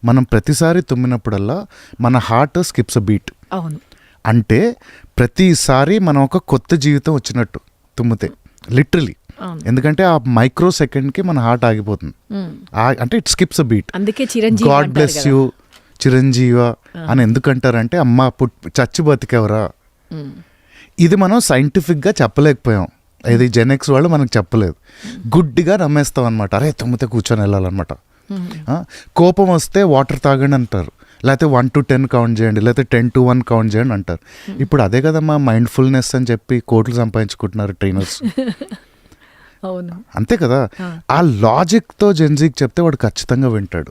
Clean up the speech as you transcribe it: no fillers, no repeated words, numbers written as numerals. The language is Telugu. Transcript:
మనం ప్రతిసారి తుమ్మినప్పుడల్లా మన హార్ట్ స్కిప్స్ అ బీట్. అవును. అంటే ప్రతిసారి మనం ఒక కొత్త జీవితం వచ్చినట్టు తుమ్మితే, లిటరలీ. ఎందుకంటే ఆ మైక్రో సెకండ్కి మన హార్ట్ ఆగిపోతుంది. అంటే ఇట్ స్కిప్స్ అ బీట్. అందుకే Chiranjeevi God bless you Chiranjeeva అని ఎందుకంటారంటే అమ్మ చచ్చి బతికెవరా. ఇది మనం సైంటిఫిక్గా చెప్పలేకపోయాం. ఇది జెనెక్స్ వాళ్ళు మనకు చెప్పలేదు. గుడ్డిగా నమ్మేస్తాం అనమాట. అరే తుమ్మితే కూర్చొని వెళ్ళాలన్నమాట. కోపం వస్తే వాటర్ తాగండి అంటారు, లేకపోతే 1 to 10 కౌంట్ చేయండి, లేకపోతే 10 to 1 కౌంట్ చేయండి అంటారు. ఇప్పుడు అదే కదమ్మా మైండ్ఫుల్నెస్ అని చెప్పి కోట్లు సంపాదించుకుంటున్నారు ట్రైనర్స్. అవును, అంతే కదా. ఆ లాజిక్తో జెన్జీకి చెప్తే వాడు ఖచ్చితంగా వింటాడు.